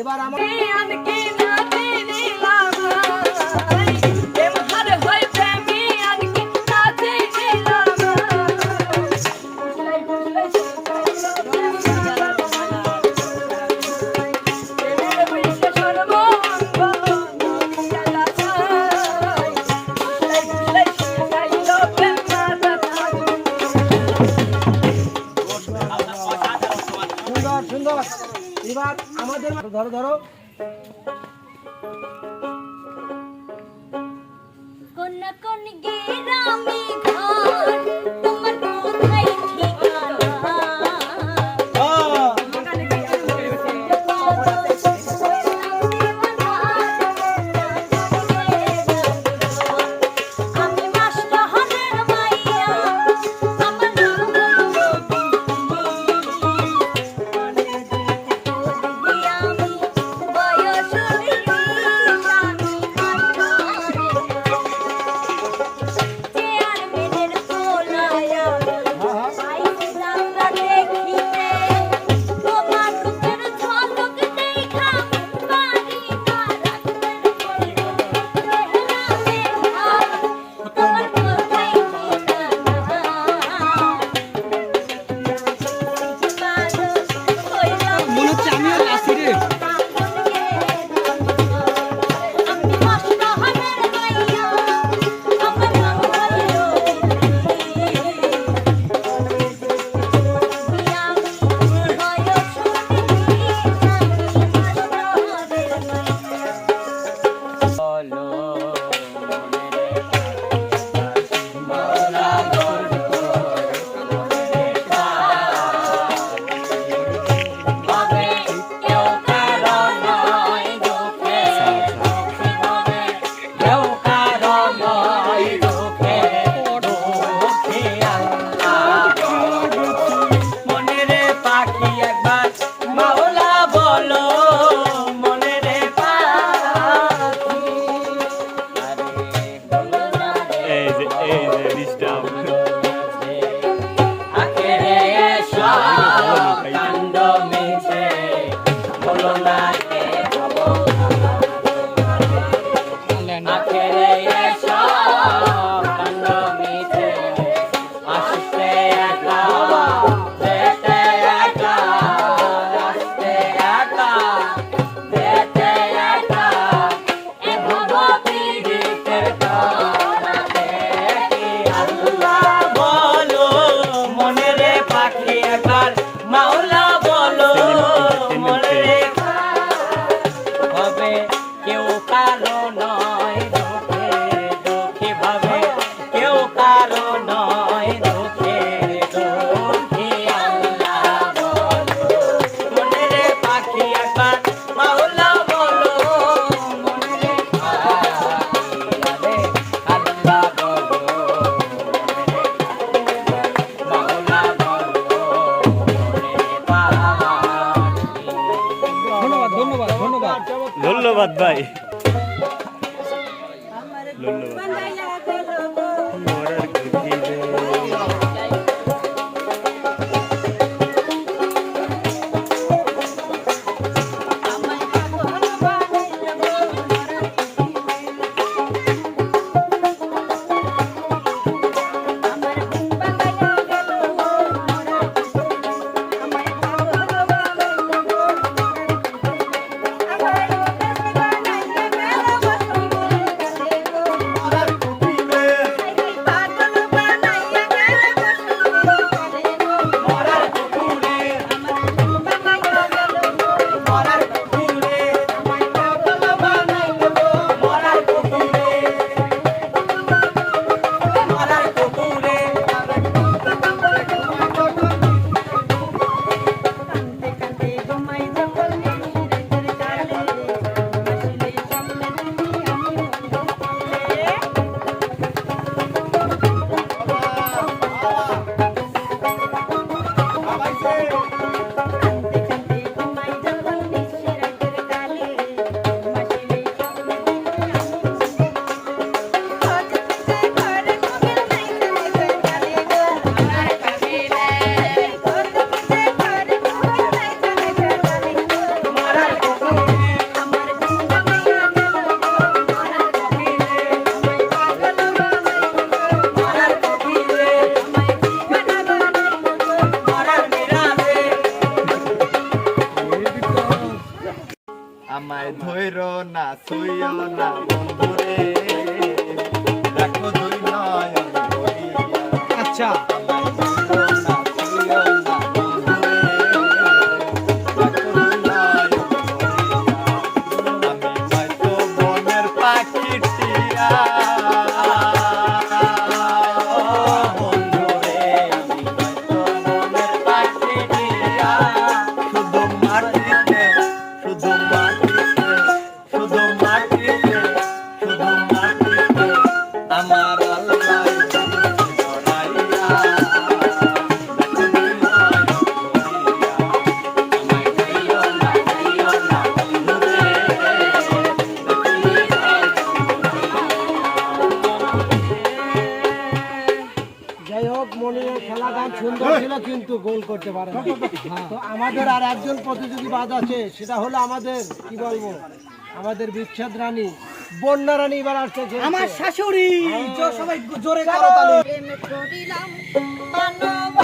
এবার আমার এবার আমাদের ধরো ধরো কোন কোন গ্রামে ঘর তোমার কোথায় ঠিকানা আমি মাস্টারের মাইয়া আমার নাম হলো ধন্যবাদ ভাই ছুঁয়ো না বন্ধুরে দেখো দুই নয়ন ভরিয়া আচ্ছা আমায় ছুঁয়ো না বন্ধুরে দেখো দুই নয়ন ভরিয়া আমি হয়তো মনের পাখিটিয়া বন্ধুরে আমি হয়তো মনের পাখিটিয়া শুধু মাটিতে শুধু মাটিতে শুধু মাটিতে শুধু মাটিতে আমার আল্লাহ জড়াইয়া দেখো দুই নয়ন ভরিয়া আমায় ছুঁয়ো না বন্ধুরে দেখো দুই নয়ন যাই হোক মনিরের খেলা গান সুন্দর ছিল কিন্তু গোল করতে পারে না। তো আমাদের আর একজন প্রতিযোগী বাদ আছে, সেটা হলো আমাদের কি বলবো আমাদের বিচ্ছেদ রানী বন্যা রানী এবার আসছে আমার শাশুড়ি সবাই জোরে করো তালি। প্রেম করিলাম মানব